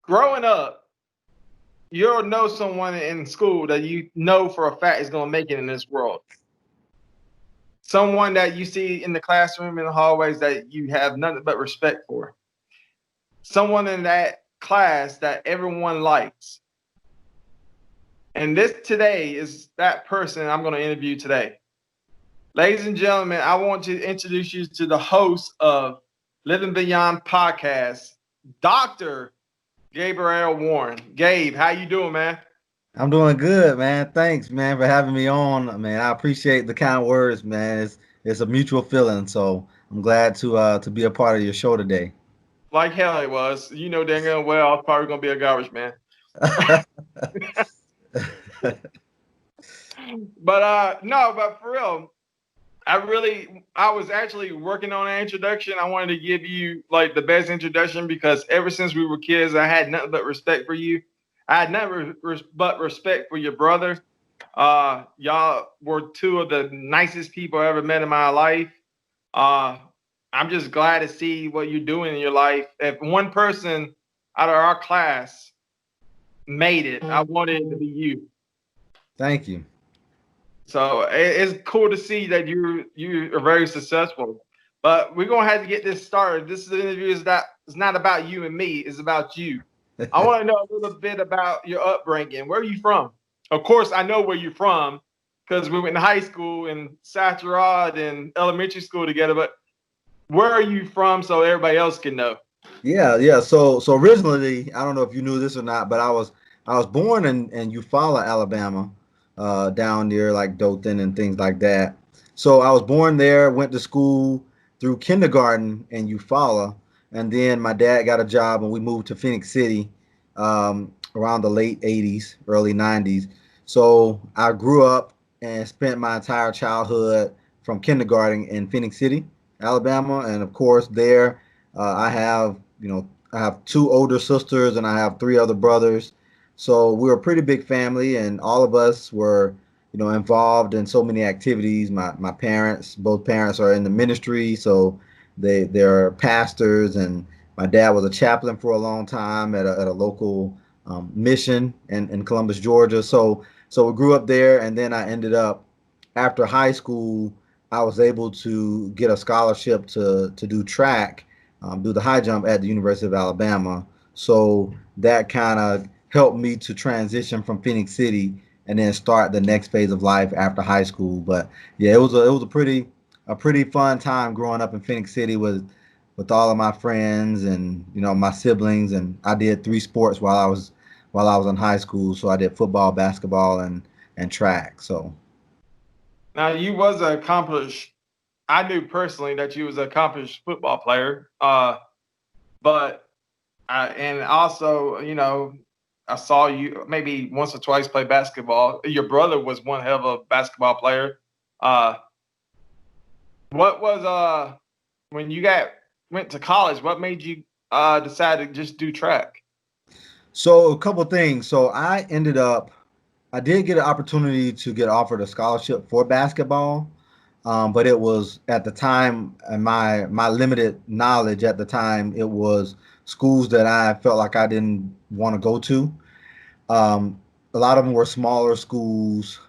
growing up, you'll know someone in school that you know for a fact is going to make it in this world. Someone that you see in the classroom, in the hallways, that you have nothing but respect for. Someone in that class that everyone likes. And this today is that person I'm going to interview today. Ladies and gentlemen, I want to introduce you to the host of Living Beyond podcast, Dr. Gabriel Warren. Gabe, how you doing, man? I'm doing good, man. Thanks, man, for having me on. Man, I appreciate the kind words, man. It's a mutual feeling, so I'm glad to be a part of your show today. Like hell it was. You know dang well I was probably gonna be a garbage man. But no, but for real, I was actually working on an introduction. I wanted to give you like the best introduction because ever since we were kids, I had nothing but respect for you. I had nothing but respect for your brother. Y'all were two of the nicest people I ever met in my life. Uh, I'm just glad to see what you're doing in your life. If one person out of our class made it, I wanted it to be you. Thank you. So it's cool to see that you are very successful. But we're gonna have to get this started. This interview is not it's not about you and me. It's about you. I want to know a little bit about your upbringing. Where are you from? Of course, I know where you're from because we went to high school and Saturad and elementary school together. But where are you from so everybody else can know? Yeah. So originally, I don't know if you knew this or not, but I was born in Eufaula, Alabama, down near like Dothan and things like that. So I was born there, went to school through kindergarten in Eufaula, and then my dad got a job and we moved to Phoenix City around the late '80s, early '90s. So I grew up and spent my entire childhood from kindergarten in Phoenix City, Alabama, and of course there I have two older sisters and I have three other brothers. So we're a pretty big family, and all of us were, involved in so many activities. My parents, both parents, are in the ministry, so they're pastors, and my dad was a chaplain for a long time at a local mission in Columbus, Georgia. So we grew up there, and then I ended up after high school. I was able to get a scholarship to do track, do the high jump at the University of Alabama. So that kind of helped me to transition from Phoenix City and then start the next phase of life after high school. But yeah, it was a pretty fun time growing up in Phoenix City with all of my friends and my siblings. And I did three sports while I was in high school. So I did football, basketball, and track. So Now you was an accomplished. I knew personally that you was an accomplished football player. But and also, I saw you maybe once or twice play basketball. Your brother was one hell of a basketball player. Uh, what was when you went to college? What made you decide to just do track? so a couple things. So I did get an opportunity to get offered a scholarship for basketball, but it was at the time, and my limited knowledge at the time, it was schools that I felt like I didn't want to go to. A lot of them were smaller schools.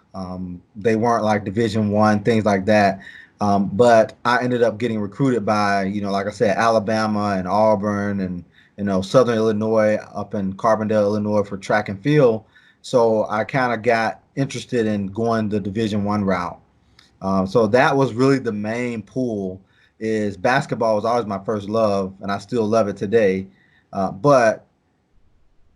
They weren't like Division 1, things like that. But I ended up getting recruited by, like I said, Alabama and Auburn and Southern Illinois up in Carbondale, Illinois for track and field. So I kind of got interested in going the Division 1 route. So that was really the main pull. Is basketball was always my first love, and I still love it today. But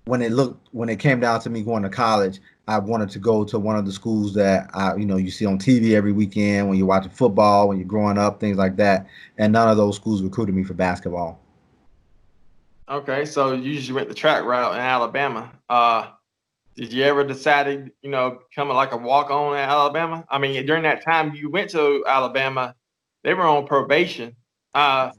when it came down to me going to college, I wanted to go to one of the schools that you see on TV every weekend when you're watching football, when you're growing up, things like that. And none of those schools recruited me for basketball. Okay, so you just went the track route in Alabama. Did you ever decide to, become like a walk on in Alabama? I mean, during that time you went to Alabama, they were on probation. Uh,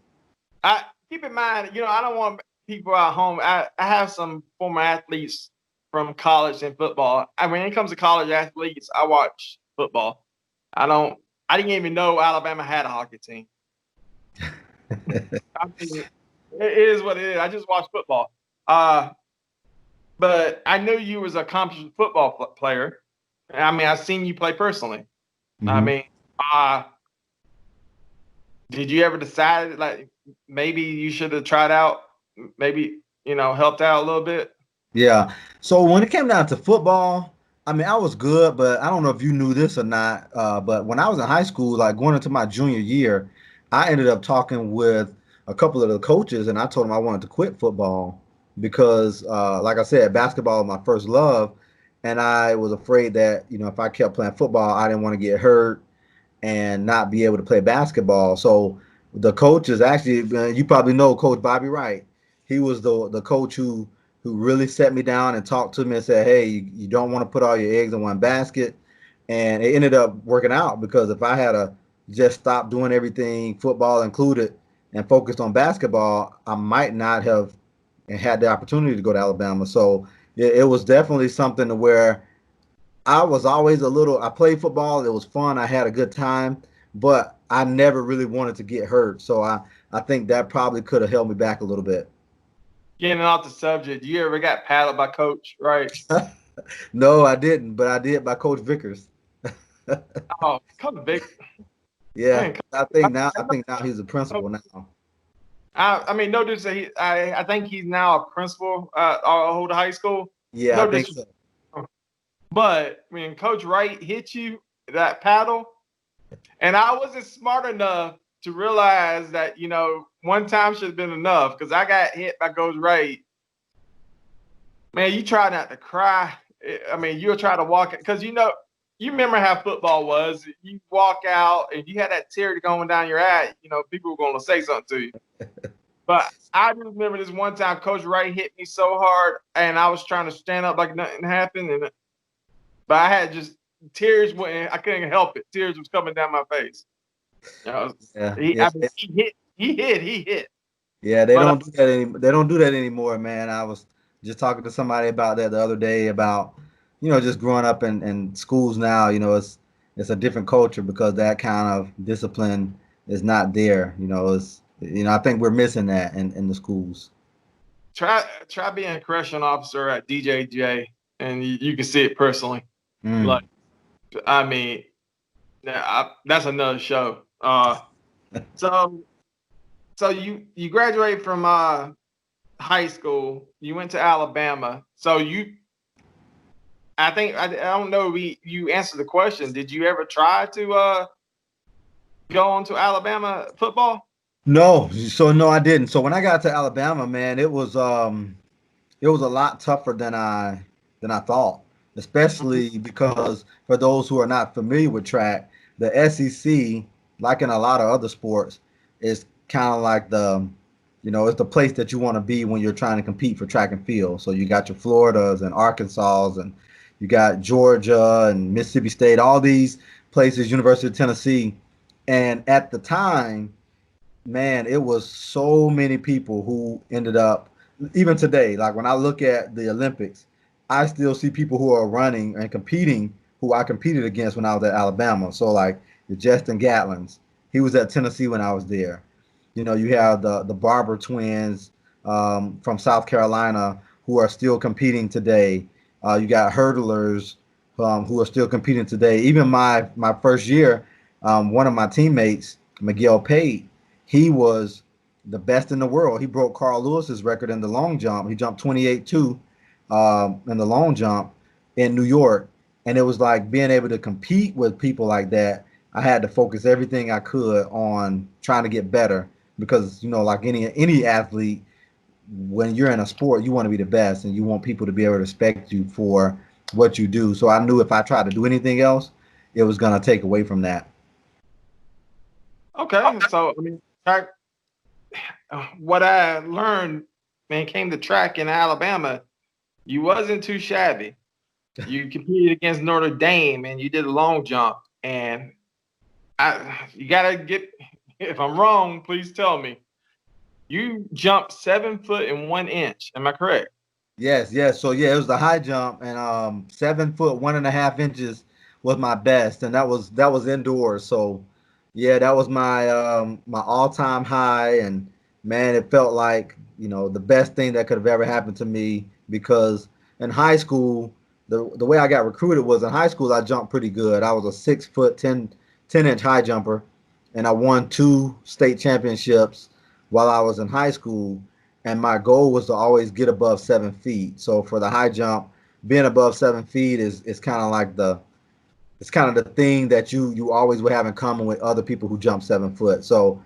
I keep in mind, I don't want people at home. I have some former athletes from college and football. I mean, when it comes to college athletes, I watch football. I don't. I didn't even know Alabama had a hockey team. I mean, it is what it is. I just watch football. Uh, but I knew you was an accomplished football player. I mean, I've seen you play personally. I Mm-hmm. mean, did you ever decide like maybe you should have tried out, maybe helped out a little bit? Yeah. So when it came down to football, I mean, I was good, but I don't know if you knew this or not. But when I was in high school, like going into my junior year, I ended up talking with a couple of the coaches, and I told them I wanted to quit football because, like I said, basketball was my first love, and I was afraid that if I kept playing football, I didn't want to get hurt and not be able to play basketball. So the coaches actually, you probably know Coach Bobby Wright. He was the coach who really set me down and talked to me and said, "Hey, you don't want to put all your eggs in one basket." And it ended up working out because if I had a just stopped doing everything, football included, and focused on basketball, I might not have had the opportunity to go to Alabama. So it was definitely something to where I was always I played football. It was fun. I had a good time, but I never really wanted to get hurt. So I think that probably could have held me back a little bit. Getting off the subject, you ever got paddled by Coach? Right? No, I didn't, but I did by Coach Vickers. Oh, Coach Vic, Yeah, man. I think now he's a principal now. I mean, no disrespect. I think he's now a principal at our old high school. Yeah, I No think so. disrespect. But when Coach Wright hit you that paddle, and I wasn't smart enough to realize that one time should have been enough because I got hit by Coach Wright. Man, you try not to cry. I mean, you'll try to walk it because you remember how football was. You walk out and you had that tear going down your eye. People were going to say something to you. But I just remember this one time Coach Wright hit me so hard, and I was trying to stand up like nothing happened, but I had just tears went. I couldn't help it. Tears was coming down my face. Yeah, He, yeah, I mean, he hit. yeah. They But don't do that They don't do that anymore, man. I was just talking to somebody about that the other day about just growing up in schools now. It's a different culture because that kind of discipline is not there. I think we're missing that in the schools. try being a correction officer at DJJ, and you can see it personally. Mm. Like, I mean, yeah, that's another show. So so you graduated from high school. You went to Alabama. So I think I don't know. You answered the question. Did you ever try to go on to Alabama football? No, so no, I didn't. So when I got to Alabama, man, it was a lot tougher than I thought, especially because for those who are not familiar with track, the SEC, like in a lot of other sports, is kind of like it's the place that you want to be when you're trying to compete for track and field. So you got your Floridas and Arkansas, and you got Georgia and Mississippi State, all these places, University of Tennessee. And at the time, man, it was so many people who ended up, even today, like when I look at the Olympics, I still see people who are running and competing who I competed against when I was at Alabama. So like the Justin Gatlins, he was at Tennessee when I was there. You have the Barber twins from South Carolina who are still competing today. You got hurdlers who are still competing today. Even my first year, one of my teammates, Miguel Pate, he was the best in the world. He broke Carl Lewis's record in the long jump. He jumped 28.2 in the long jump in New York. And it was like being able to compete with people like that. I had to focus everything I could on trying to get better because, like any athlete, when you're in a sport, you want to be the best and you want people to be able to respect you for what you do. So I knew if I tried to do anything else, it was going to take away from that. Okay, so I mean, track, what I learned, man, came to track in Alabama. You wasn't too shabby. You competed against Notre Dame, and you did a long jump. And you gotta get. If I'm wrong, please tell me. You jumped 7 foot and 1 inch. Am I correct? Yes, yes. So yeah, it was the high jump, and 7 foot 1.5 inches was my best, and that was indoors. So yeah, that was my all time high, and man, it felt like the best thing that could have ever happened to me because in high school, the way I got recruited was in high school, I jumped pretty good. I was a 6 foot 10 inch high jumper, and I won 2 state championships while I was in high school. And my goal was to always get above 7 feet. So for the high jump, being above 7 feet is kind of like it's kind of the thing that you always would have in common with other people who jump 7 foot. So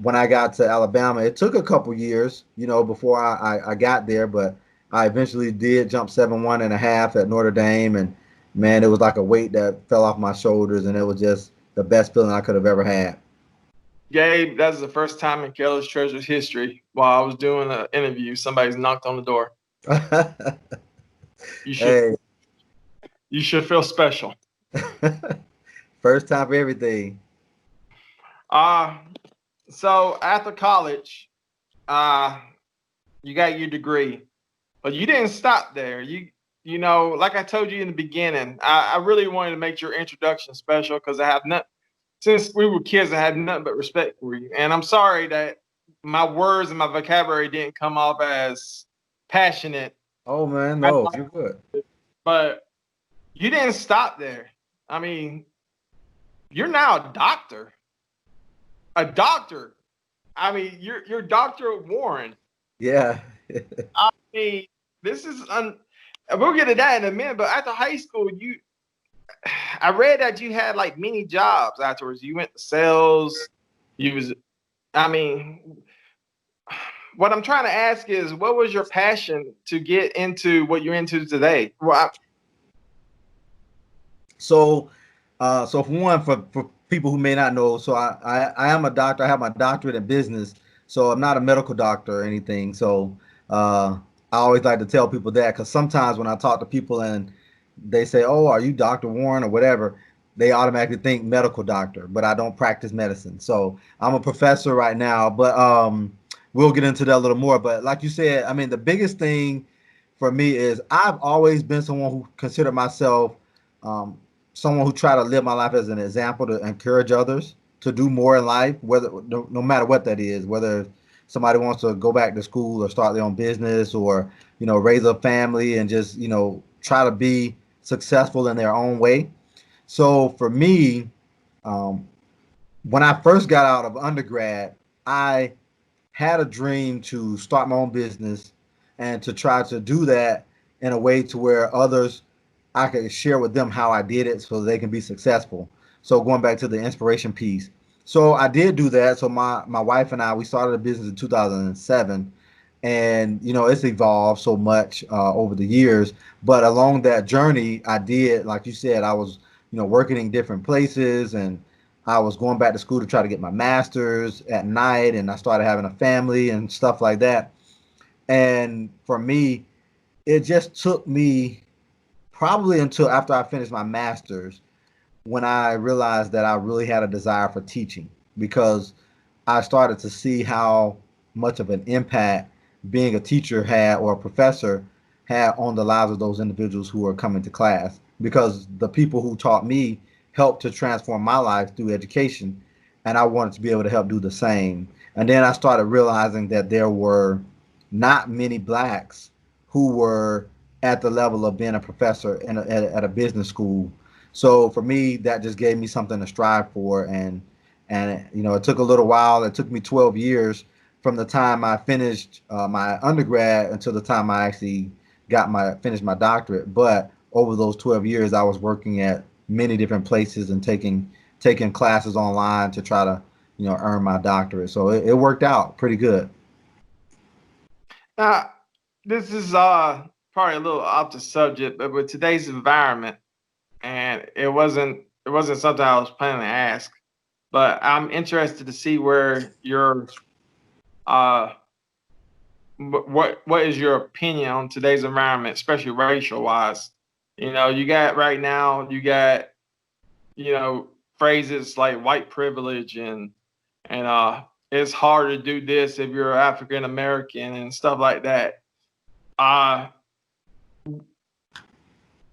when I got to Alabama, it took a couple years, before I got there, but I eventually did jump 7'1.5" at Notre Dame, and man, it was like a weight that fell off my shoulders, and it was just the best feeling I could have ever had. Gabe, that's the first time in Careless Treasure's history while I was doing an interview, somebody's knocked on the door. You should Hey, you should feel special. first time for everything. So after college, you got your degree, but you didn't stop there. Like I told you in the beginning, I really wanted to make your introduction special because I have not, since we were kids, I had nothing but respect for you. And I'm sorry that my words and my vocabulary didn't come off as passionate. Oh man, no, you're good. But you didn't stop there. I mean, you're now a doctor. A doctor. I mean, you're Dr. Warren. Yeah. I mean, this is we'll get to that in a minute, but after high school, I read that you had like many jobs afterwards. You went to sales. I mean, what I'm trying to ask is, what was your passion to get into what you're into today? So for one, for people who may not know, so I am a doctor. I have my doctorate in business. So I'm not a medical doctor or anything. So I always like to tell people that, because sometimes when I talk to people and they say, "Oh, are you Dr. Warren or whatever?" they automatically think medical doctor, but I don't practice medicine. So I'm a professor right now, but we'll get into that a little more. But like you said, I mean, the biggest thing for me is I've always been someone who considered myself um, someone who tried to live my life as an example to encourage others to do more in life, whether no matter what that is, whether somebody wants to go back to school or start their own business, or raise a family and just try to be successful in their own way. So for me, um, when I first got out of undergrad, I had a dream to start my own business and to try to do that in a way to where others, I could share with them how I did it so they can be successful. So going back to the inspiration piece. So I did do that. So my wife and I, we started a business in 2007, and it's evolved so much over the years. But along that journey, I did, like you said, I was working in different places, and I was going back to school to try to get my master's at night, and I started having a family and stuff like that. And for me, it just took me probably until after I finished my master's when I realized that I really had a desire for teaching, because I started to see how much of an impact being a teacher had, or a professor had, on the lives of those individuals who were coming to class. Because the people who taught me helped to transform my life through education, and I wanted to be able to help do the same. And then I started realizing that there were not many blacks who were at the level of being a professor at a business school. So for me, that just gave me something to strive for. And it took a little while. It took me 12 years from the time I finished my undergrad until the time I actually finished my doctorate. But over those 12 years, I was working at many different places and taking classes online to try to earn my doctorate. So it worked out pretty good. Now, this is probably a little off the subject, but with today's environment, and it wasn't something I was planning to ask, but I'm interested to see where your uh what is your opinion on today's environment, especially racial wise. You got right now, you know phrases like white privilege and it's hard to do this if you're African American and stuff like that. Uh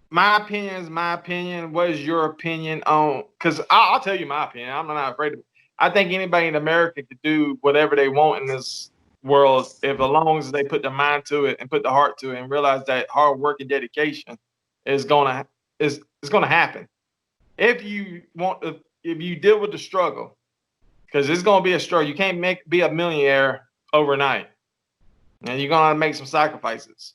my opinion is my opinion. What is your opinion on? Because I'll tell you my opinion. I'm not afraid of. I think anybody in America could do whatever they want in this world, if as long as they put the mind to it and put the heart to it and realize that hard work and dedication is gonna happen. If you want to, if you deal with the struggle, because it's gonna be a struggle. You can't be a millionaire overnight, and you're gonna make some sacrifices.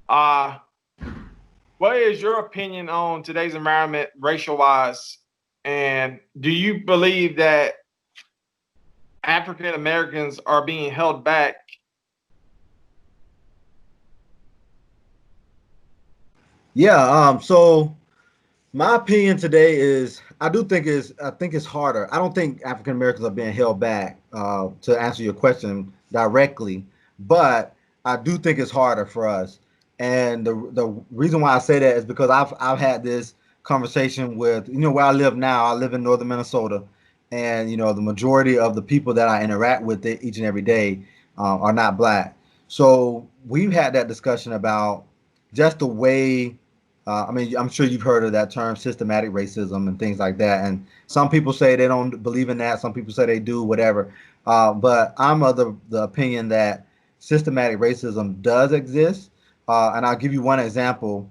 What is your opinion on today's environment, racial wise? And do you believe that African Americans are being held back? Yeah. So my opinion today is I think it's harder. I don't think African Americans are being held back, to answer your question directly, but I do think it's harder for us. And the reason why I say that is because I've had this conversation with, where I live now. I live in northern Minnesota, and the majority of the people that I interact with each and every day are not black. So we've had that discussion about just the way, I mean, I'm sure you've heard of that term, systematic racism and things like that. And some people say they don't believe in that. Some people say they do, whatever. But I'm of the opinion that systematic racism does exist. And I'll give you one example.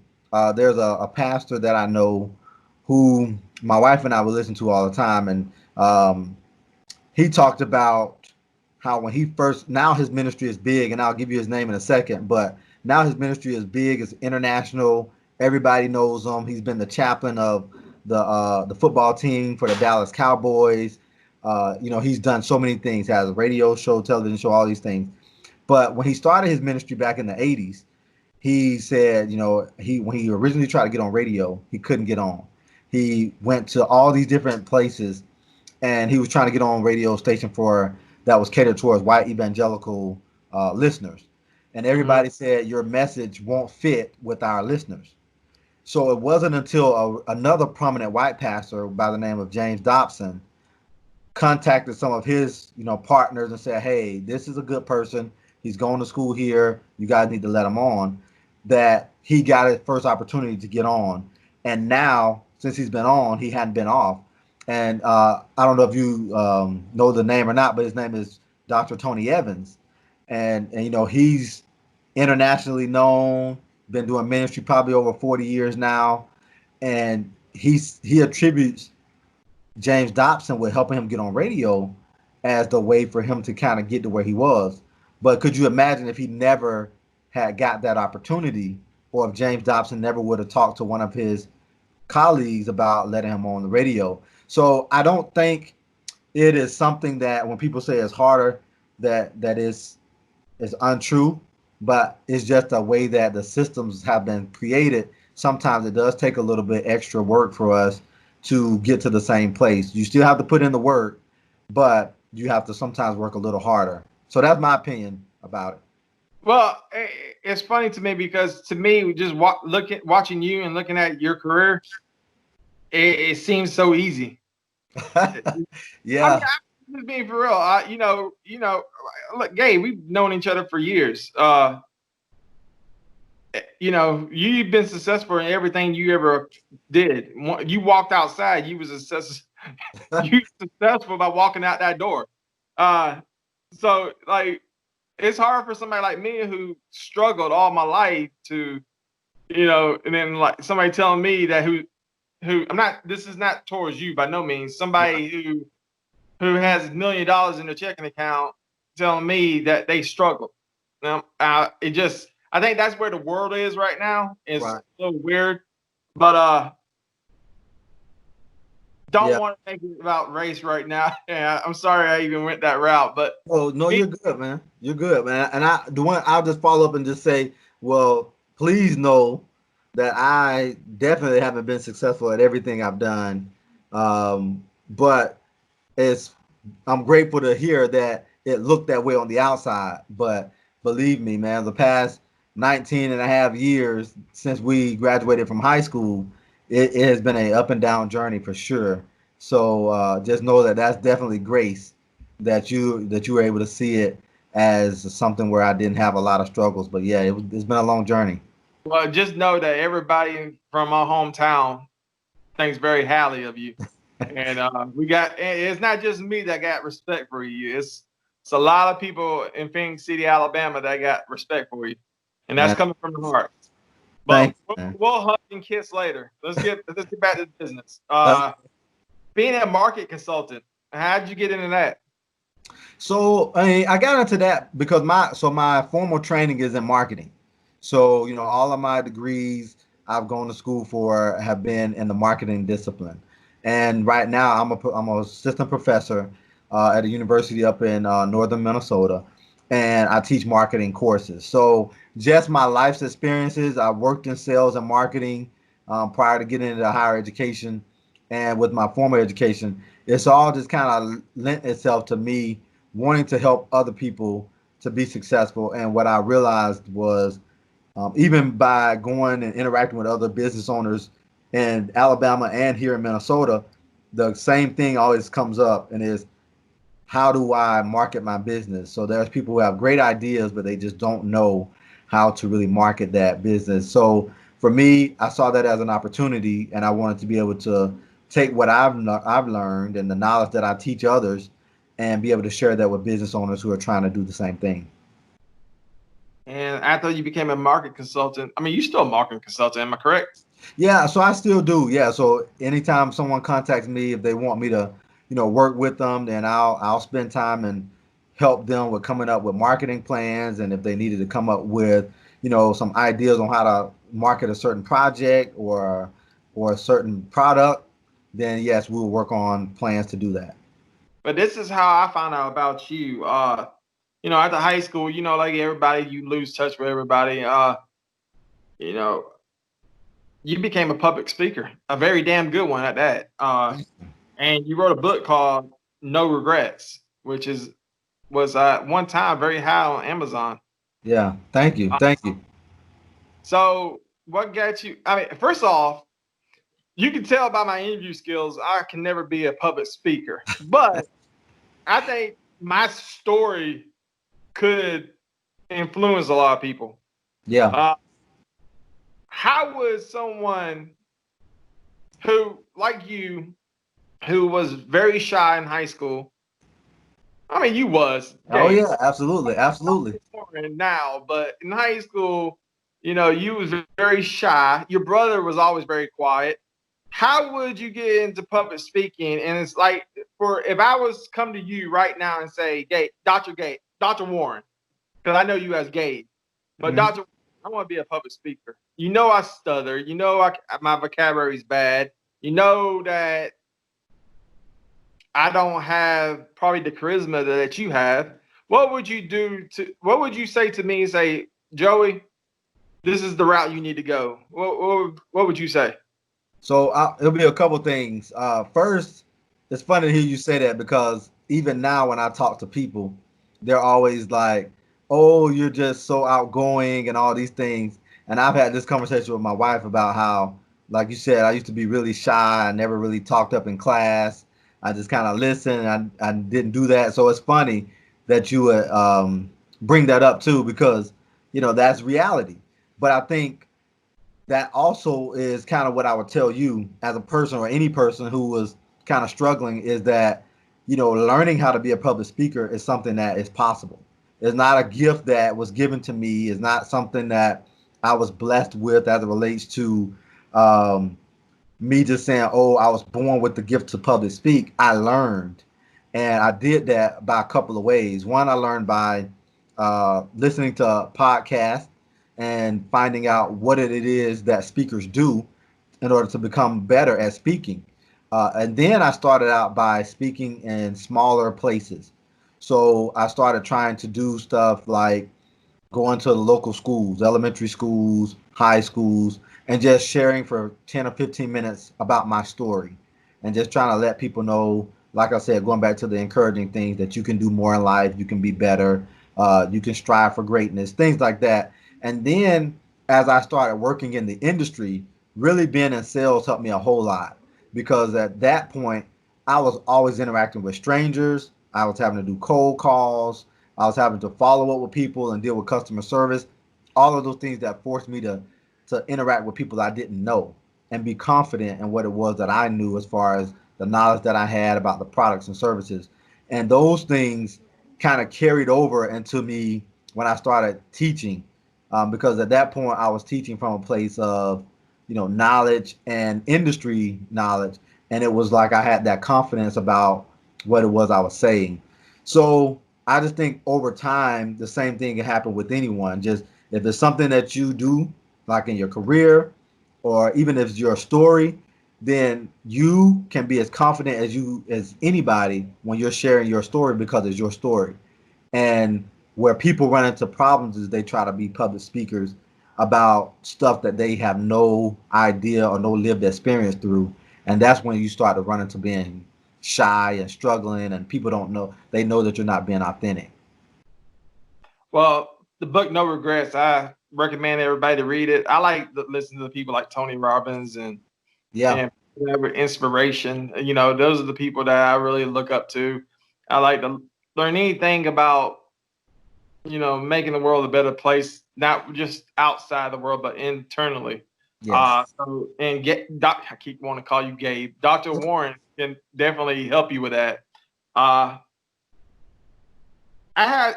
There's a pastor that I know who my wife and I would listen to all the time. And he talked about how when he first, now his ministry is big, and I'll give you his name in a second, but now his ministry is big, it's international. Everybody knows him. He's been the chaplain of the football team for the Dallas Cowboys. He's done so many things, has a radio show, television show, all these things. But when he started his ministry back in the 80s, he said, when he originally tried to get on radio, he couldn't get on. He went to all these different places, and he was trying to get on a radio station that was catered towards white evangelical listeners. And everybody said, your message won't fit with our listeners. So it wasn't until another prominent white pastor by the name of James Dobson contacted some of his, partners and said, hey, this is a good person. He's going to school here. You guys need to let him on. That he got his first opportunity to get on. And now, since he's been on, he hadn't been off. And I don't know if you know the name or not, but his name is Dr. Tony Evans. And he's internationally known, been doing ministry probably over 40 years now. And he attributes James Dobson with helping him get on radio as the way for him to kind of get to where he was. But could you imagine if he never had got that opportunity, or if James Dobson never would have talked to one of his colleagues about letting him on the radio? So I don't think it is something that when people say it's harder, that is untrue, but it's just a way that the systems have been created. Sometimes it does take a little bit extra work for us to get to the same place. You still have to put in the work, but you have to sometimes work a little harder. So that's my opinion about it. Well, it's funny to me because to me, just watching you and looking at your career, it seems so easy. Yeah. I mean, I'm just being for real. Look, Gabe, we've known each other for years. You've been successful in everything you ever did. You walked outside, you was successful by walking out that door. So like, it's hard for somebody like me who struggled all my life to, and then like somebody telling me that who I'm not. This is not towards you by no means. Somebody who has $1 million in their checking account telling me that they struggle. Now, I think that's where the world is right now. It's Right. a little weird, but don't want to make it about race right now. Yeah, I'm sorry I even went that route, but oh no, you're good, man. You're good, man. And I'll just follow up and just say, well, please know that I definitely haven't been successful at everything I've done, but I'm grateful to hear that it looked that way on the outside. But believe me, man, the past 19 and a half years since we graduated from high school, it has been an up and down journey for sure. So just know that that's definitely grace that you were able to see it as something where I didn't have a lot of struggles. But yeah, it's been a long journey. well, just know that everybody from my hometown thinks very highly of you. And it's not just me that got respect for you. It's It's a lot of people in Phoenix City, Alabama that got respect for you. And that's Man, coming from the heart. But thank you, man. we'll hug and kiss later. Let's get back to the business. Uh, Being a market consultant, how'd you get into that? So I got into that because my formal training is in marketing. So all of my degrees I've gone to school for have been in the marketing discipline. And right now I'm a assistant professor at a university up in northern Minnesota, and I teach marketing courses. So just my life's experiences, I worked in sales and marketing prior to getting into higher education, and with my formal education, it's all just kind of lent itself to me wanting to help other people to be successful. And what I realized was, even by going and interacting with other business owners in Alabama and here in Minnesota, the same thing always comes up, and is, how do I market my business? So there's people who have great ideas, but they just don't know how to really market that business. So for me, I saw that as an opportunity, and I wanted to be able to take what I've learned and the knowledge that I teach others, and be able to share that with business owners who are trying to do the same thing. And after you became a market consultant, I mean, you're still a marketing consultant, am I correct? Yeah, so I still do. Yeah, so anytime someone contacts me, if they want me to, work with them, then I'll spend time and help them with coming up with marketing plans, and if they needed to come up with, some ideas on how to market a certain project or a certain product, then yes, we'll work on plans to do that. But this is how I found out about you. After high school, like everybody, you lose touch with everybody. You know, you became a public speaker, a very damn good one at that. And you wrote a book called No Regrets, which was at one time very high on Amazon. Yeah, thank you, Uh, thank you. so what got you? I mean, first off, you can tell by my interview skills, I can never be a public speaker, but I think my story could influence a lot of people. Yeah. Uh, how would someone who, like you, who was very shy in high school? I mean, you was Oh gay. yeah, absolutely, absolutely. Now, but in high school, you was very shy. Your brother was always very quiet. How would you get into public speaking? And it's like, if I was come to you right now and say, Dr. Warren, because I know you as Gabe, but Mhm. Dr. I want to be a public speaker. I stutter. My vocabulary is bad. You know that I don't have probably the charisma that you have. What would you do what would you say to me and say, Joey, this is the route you need to go? What would you say? So it'll be a couple things. First, it's funny to hear you say that, because even now when I talk to people, they're always like, "Oh, you're just so outgoing and all these things." And I've had this conversation with my wife about how, like you said, I used to be really shy. I never really talked up in class. I just kind of listened. I didn't do that. So it's funny that you would bring that up too, because that's reality. But I think that also is kind of what I would tell you as a person, or any person who was kind of struggling, is that, learning how to be a public speaker is something that is possible. It's not a gift that was given to me. It's not something that I was blessed with as it relates to um, me just saying, oh, I was born with the gift to public speak. I learned. And I did that by a couple of ways. One, I learned by listening to podcasts and finding out what it is that speakers do in order to become better at speaking. And then I started out by speaking in smaller places. So I started trying to do stuff like going to the local schools, elementary schools, high schools, and just sharing for 10 or 15 minutes about my story, and just trying to let people know, like I said, going back to the encouraging things, that you can do more in life, you can be better, you can strive for greatness, things like that. And then as I started working in the industry, really being in sales helped me a whole lot, because at that point, I was always interacting with strangers. I was having to do cold calls. I was having to follow up with people and deal with customer service, all of those things that forced me to interact with people I didn't know, and be confident in what it was that I knew, as far as the knowledge that I had about the products and services. And those things kind of carried over into me when I started teaching, because at that point I was teaching from a place of, knowledge and industry knowledge, and it was like I had that confidence about what it was I was saying. So I just think over time the same thing can happen with anyone. Just if it's something that you do, like in your career, or even if it's your story, then you can be as confident as anybody when you're sharing your story because it's your story. And where people run into problems is they try to be public speakers about stuff that they have no idea or no lived experience through. And that's when you start to run into being shy and struggling, and people don't know, they know that you're not being authentic. Well, the book No Regrets, I recommend everybody to read it. I like to listen to the people like Tony Robbins Yeah. and whatever inspiration. Those are the people that I really look up to. I like to learn anything about, making the world a better place, not just outside the world, but internally. Yes. I keep wanting to call you Gabe. Dr. Warren can definitely help you with that. Uh,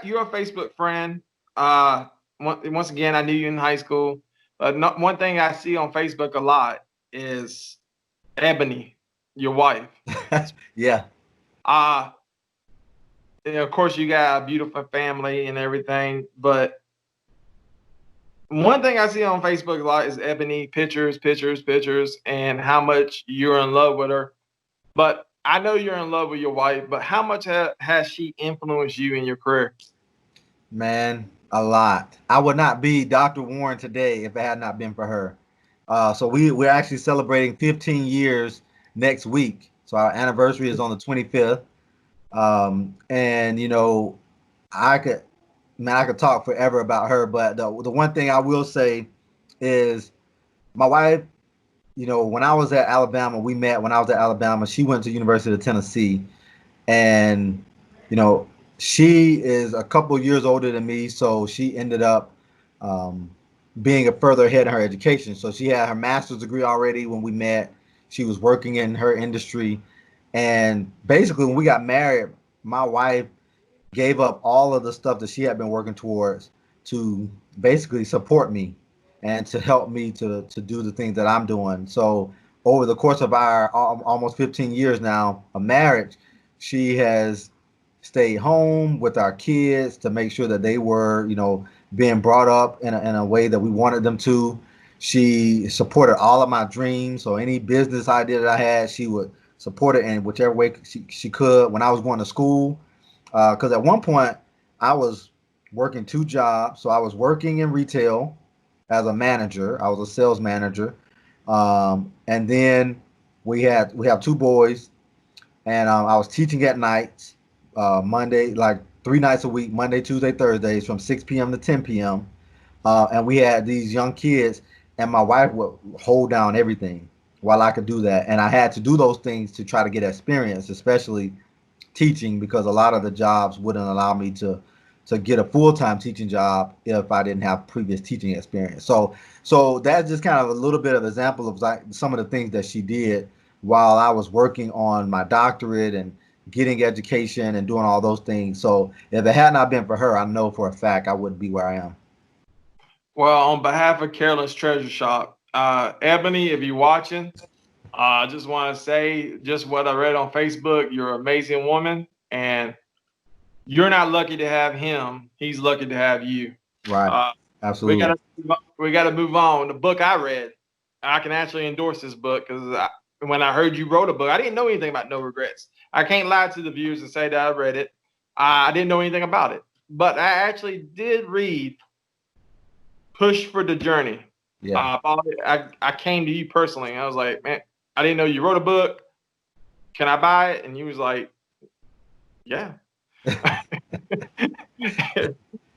you're a Facebook friend. Once again, I knew you in high school. One thing I see on Facebook a lot is Ebony, your wife. Yeah. And of course, you got a beautiful family and everything. But one thing I see on Facebook a lot is Ebony pictures, pictures, pictures, and how much you're in love with her. But I know you're in love with your wife, but how much has she influenced you in your career? Man, a lot. I would not be Dr. Warren today if it had not been for her. So we're actually celebrating 15 years next week. So our anniversary is on the 25th. And I could, man, I could talk forever about her, but the one thing I will say is my wife, when I was at Alabama, we met when I was at Alabama. She went to University of Tennessee, and you know, she is a couple years older than me, so she ended up um, being a further ahead in her education. So she had her master's degree already when we met. She was working in her industry, and basically, when we got married, my wife gave up all of the stuff that she had been working towards to basically support me and to help me to do the things that I'm doing. So over the course of our almost 15 years now of marriage, she has stayed home with our kids to make sure that they were, being brought up in a way that we wanted them to. She supported all of my dreams. So any business idea that I had, she would support it in whichever way she could. When I was going to school, because at one point I was working two jobs. So I was working in retail as a manager. I was a sales manager, and then we have two boys, and I was teaching at night, Monday, like 3 nights a week, Monday, Tuesday, Thursdays, from 6 p.m. to 10 p.m. And we had these young kids, and my wife would hold down everything while I could do that, and I had to do those things to try to get experience, especially teaching, because a lot of the jobs wouldn't allow me to get a full-time teaching job if I didn't have previous teaching experience. So that's just kind of a little bit of example of like some of the things that she did while I was working on my doctorate and getting education and doing all those things. So if it had not been for her, I know for a fact I wouldn't be where I am. Well, on behalf of Carolyn's Treasure Shop, Ebony, if you're watching, I just want to say just what I read on Facebook. You're an amazing woman, and you're not lucky to have him. He's lucky to have you. Right. Uh, we Absolutely. gotta we gotta move on. The book I read, I can actually endorse this book because when I heard you wrote a book, I didn't know anything about No Regrets. I can't lie to the viewers and say that I read it. I didn't know anything about it, but I actually did read Push for the Journey. Yeah. I came to you personally, and I was like, man, I didn't know you wrote a book. Can I buy it? And you was like, yeah.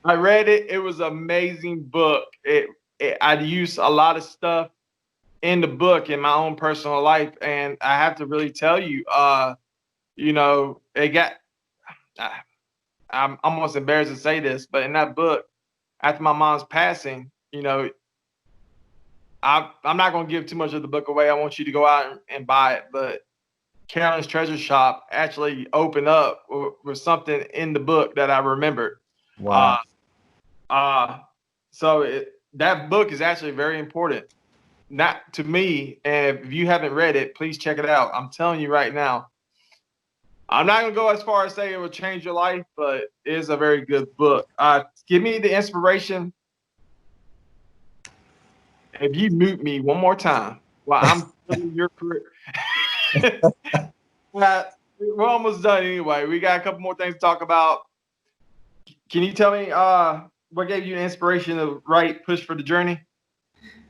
I read it. It was an amazing book. I'd used a lot of stuff in the book in my own personal life, and I have to really tell you, it got. I'm almost embarrassed to say this, but in that book, after my mom's passing, I'm not going to give too much of the book away. I want you to go out and buy it, but Carolyn's Treasure Shop actually opened up with something in the book that I remembered. Wow. So that book is actually very important, not to me. And if you haven't read it, please check it out. I'm telling you right now. I'm not gonna go as far as say it will change your life, but it is a very good book. Give me the inspiration. If you mute me one more time while I'm filling your career. We're almost done anyway. We got a couple more things to talk about. Can you tell me what gave you the inspiration to write Push for the Journey?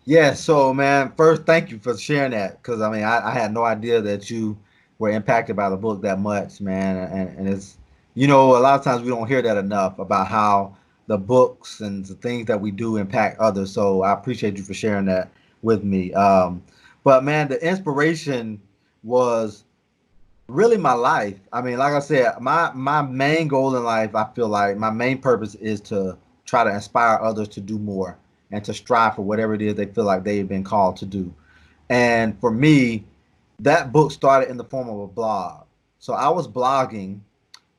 Yeah, so man, first, thank you for sharing that, because I mean, I had no idea that you were impacted by the book that much, man. And it's, a lot of times we don't hear that enough about how the books and the things that we do impact others. So I appreciate you for sharing that with me. But man, the inspiration was really my life. I mean, like I said, my main goal in life, I feel like my main purpose is to try to inspire others to do more and to strive for whatever it is they feel like they've been called to do. And for me, that book started in the form of a blog. So I was blogging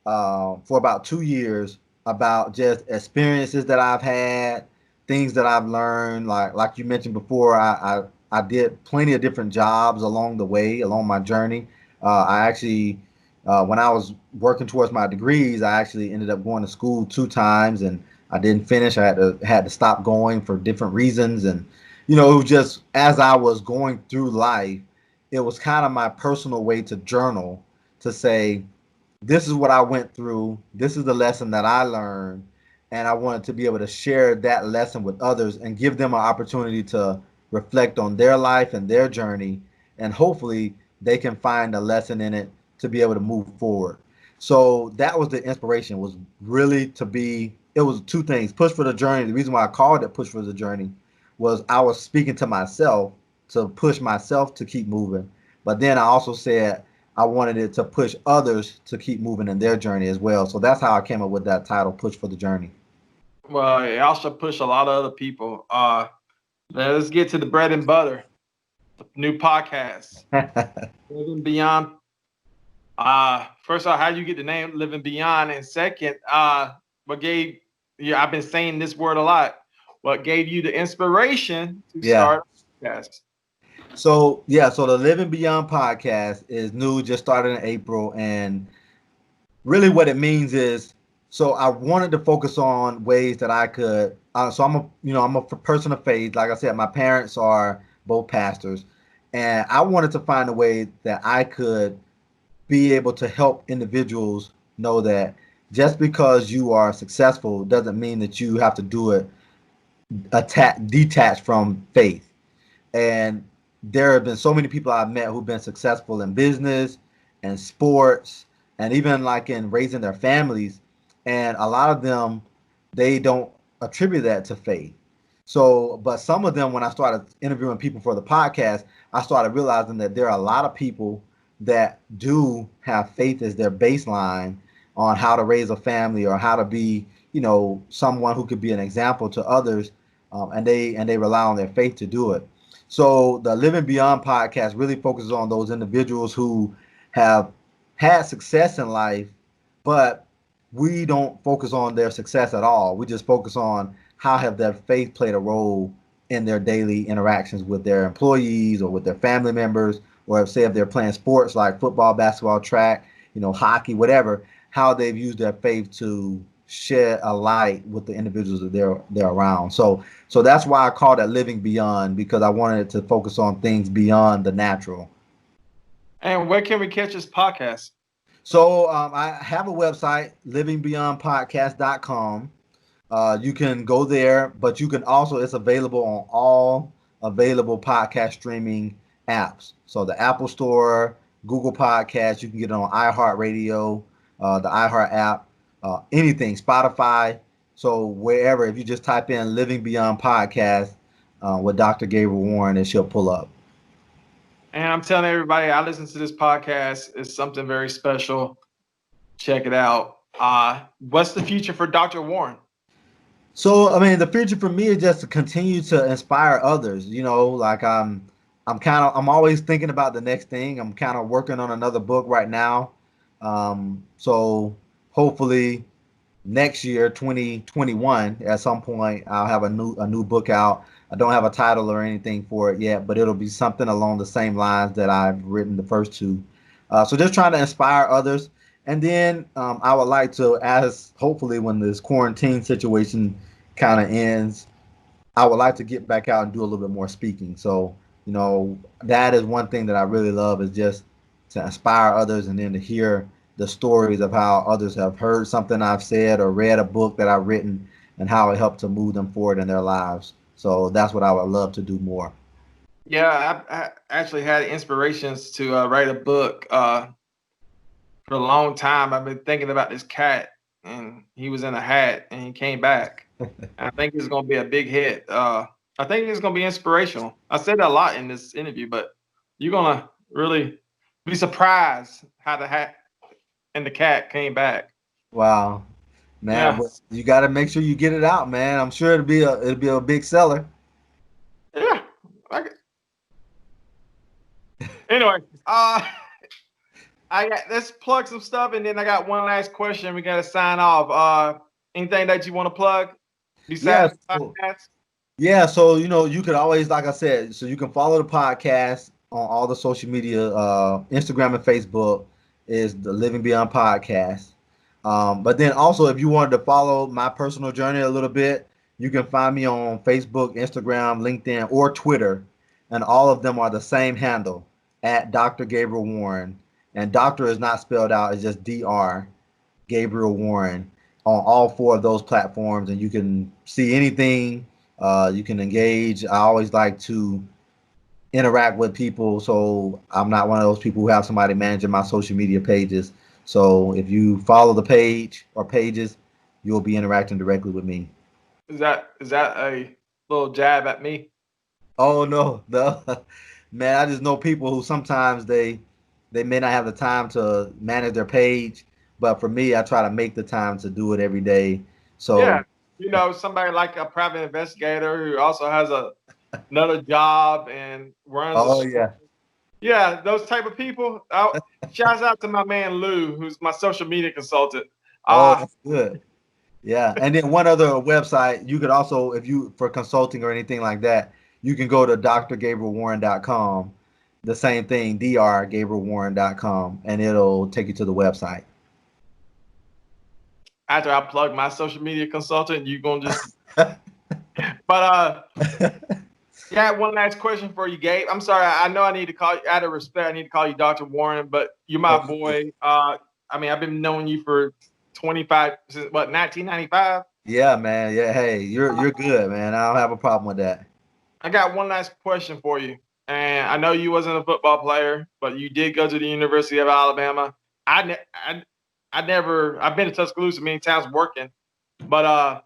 for about 2 years about just experiences that I've had, things that I've learned. Like you mentioned before, I did plenty of different jobs along the way, along my journey. I actually, when I was working towards my degrees, I actually ended up going to school 2 times, and I didn't finish. I had to stop going for different reasons, and it was just as I was going through life, it was kind of my personal way to journal, to say, this is what I went through. This is the lesson that I learned. And I wanted to be able to share that lesson with others and give them an opportunity to reflect on their life and their journey. And hopefully they can find a lesson in it to be able to move forward. So that was the inspiration, was really it was two things. Push for the journey. The reason why I called it Push for the Journey was I was speaking to myself to push myself to keep moving. But then I also said, I wanted it to push others to keep moving in their journey as well. So that's how I came up with that title, Push for the Journey. Well, it also pushed a lot of other people. Let's get to the bread and butter. New podcast, Living Beyond. First off, how you get the name Living Beyond, and second, what gave you? I've been saying this word a lot. What gave you the inspiration to Yeah. start a podcast? So the Living Beyond podcast is new, just started in April, and really what it means is, so I wanted to focus on ways that I could. So I'm a person of faith. Like I said, my parents are both pastors, and I wanted to find a way that I could be able to help individuals know that just because you are successful doesn't mean that you have to do it detached from faith. And there have been so many people I've met who've been successful in business and sports and even like in raising their families. And a lot of them, they don't attribute that to faith. So, but some of them, when I started interviewing people for the podcast, I started realizing that there are a lot of people that do have faith as their baseline on how to raise a family or how to be, someone who could be an example to others, and they rely on their faith to do it. So the Living Beyond podcast really focuses on those individuals who have had success in life, but we don't focus on their success at all. We just focus on how have their faith played a role in their daily interactions with their employees or with their family members, or if they're playing sports like football, basketball, track, hockey, whatever, how they've used their faith to shed a light with the individuals that they're around. So that's why I called it Living Beyond, because I wanted it to focus on things beyond the natural. And where can we catch this podcast? So I have a website, livingbeyondpodcast.com. You can go there, but you can also, it's available on all available podcast streaming apps. So the Apple Store, Google Podcasts, you can get it on iHeartRadio, the iHeart app, anything, Spotify. So wherever, if you just type in Living Beyond Podcast with Dr. Gabriel Warren, it should pull up. And I'm telling everybody, I listen to this podcast. It's something very special. Check it out. What's the future for Dr. Warren? So, I mean, the future for me is just to continue to inspire others. Like I'm I'm always thinking about the next thing. I'm kind of working on another book right now. So hopefully next year, 2021, at some point, I'll have a new book out. I don't have a title or anything for it yet, but it'll be something along the same lines that I've written the first two. So just trying to inspire others. And then I would like to, as hopefully when this quarantine situation kind of ends, I would like to get back out and do a little bit more speaking. So, that is one thing that I really love, is just to inspire others and then to hear the stories of how others have heard something I've said or read a book that I've written and how it helped to move them forward in their lives. So that's what I would love to do more. Yeah, I actually had inspirations to write a book for a long time. I've been thinking about this cat, and he was in a hat, and he came back. I think it's going to be a big hit. I think it's going to be inspirational. I said that a lot in this interview, but you're going to really be surprised how the hat and the cat came back. Wow, man, Yeah, but you got to make sure you get it out, man. I'm sure it'll be a big seller. yeah. Anyway, let's plug some stuff, and then I got one last question. We got to sign off. Anything that you want to plug Yeah, besides the podcast? yeah, so you could always, like I said, so you can follow the podcast on all the social media. Instagram and Facebook is the Living Beyond Podcast. But then also, if you wanted to follow my personal journey a little bit, you can find me on Facebook, Instagram, LinkedIn, or Twitter, and all of them are the same handle, at Dr. Gabriel Warren. And doctor is not spelled out; it's just Dr. Gabriel Warren on all four of those platforms, and you can see anything. You can engage. I always like to interact with people, so I'm not one of those people who have somebody managing my social media pages. So if you follow the page or pages, you'll be interacting directly with me. Is that a little jab at me? Oh no, the man, I just know people who sometimes they may not have the time to manage their page, but for me, I try to make the time to do it every day. Yeah, So, somebody like a private investigator who also has another job and runs a oh store. yeah. Yeah, those type of people. Shouts out to my man Lou, who's my social media consultant. Oh, Uh that's good. Yeah. And then one other website, you could also, if you, for consulting or anything like that, you can go to drgabrielwarren.com. The same thing, drgabrielwarren.com, and it'll take you to the website. After I plug my social media consultant, you gonna just. But yeah, one last question for you, Gabe. I'm sorry, I know I need to call you out of respect. I need to call you Dr. Warren, but you're my boy. I mean, I've been knowing you for 25 since what 1995. Yeah, man. Yeah, hey, you're good, man. I don't have a problem with that. I got one last question for you. And I know you wasn't a football player, but you did go to the University of Alabama. I've been to Tuscaloosa many times working, but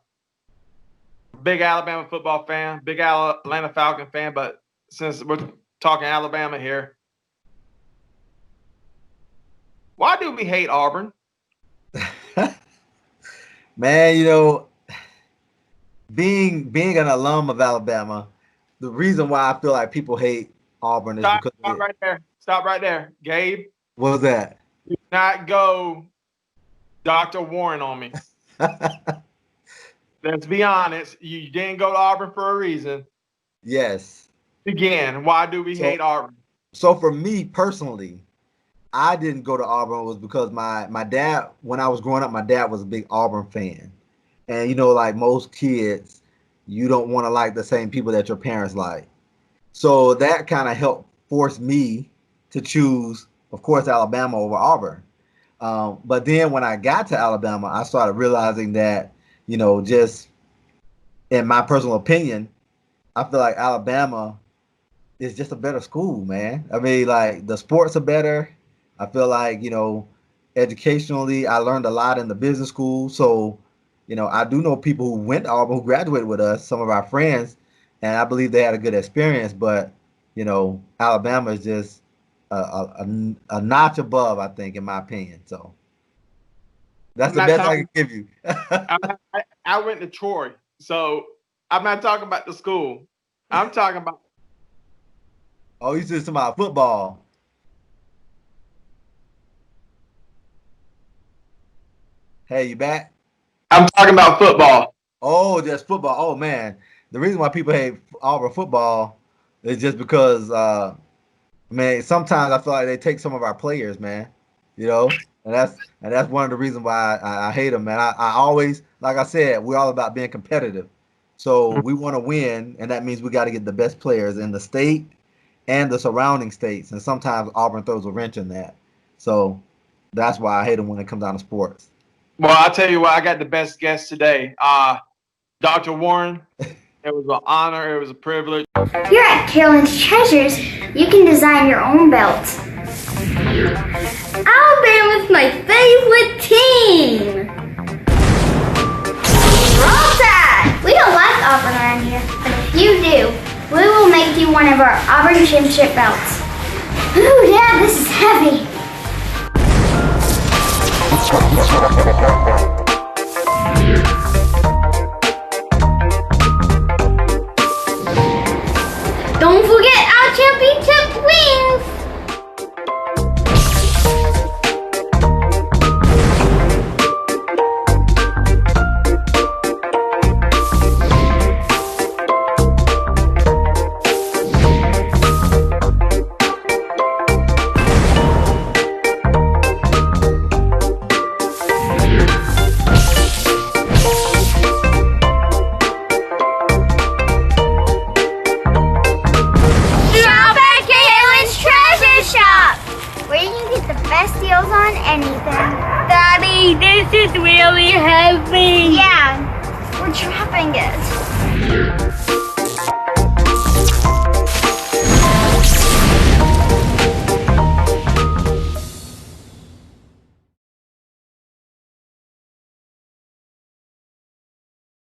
big Alabama football fan, big Atlanta Falcon fan. But since we're talking Alabama here, why do we hate Auburn? Man, being an alum of Alabama, the reason why I feel like people hate Auburn is because Stop right there. Stop right there, Gabe. what was that? Do not go Dr. Warren on me. Let's be honest. You didn't go to Auburn for a reason. Yes. Again, why do we hate Auburn? So for me personally, I didn't go to Auburn was because my dad, when I was growing up, my dad was a big Auburn fan. And like most kids, you don't want to like the same people that your parents like. So that kind of helped force me to choose, of course, Alabama over Auburn. But then when I got to Alabama, I started realizing that, just in my personal opinion, I feel like Alabama is just a better school, man. I mean, like the sports are better. I feel like, educationally, I learned a lot in the business school. So, I do know people who went to Auburn who graduated with us, some of our friends, and I believe they had a good experience. But, Alabama is just a notch above, I think, in my opinion. So that's I'm the not best I talking. can give you. I went to Troy, so I'm not talking about the school. I'm talking about Oh, you said something about football. Hey, you back? I'm talking about football. Oh, just football. Oh man, the reason why people hate Auburn football is just because, man, sometimes I feel like they take some of our players, man. You know, and that's one of the reasons why I hate them, man. I always, like I said, we're all about being competitive. So we want to win, and that means we got to get the best players in the state and the surrounding states. And sometimes Auburn throws a wrench in that. So that's why I hate them when it comes down to sports. Well, I'll tell you what, I got the best guest today. Dr. Warren, it was an honor. It was a privilege. Here at Carolyn's Treasures, you can design your own belt. Alabama's my favorite team. Roll Tide! We don't like Auburn around here, but if you do, we will make you one of our Auburn championship belts. Ooh, Dad, this is heavy. Don't forget our championship wings! Best deals on anything. Daddy, this is really heavy. Yeah, we're trapping it.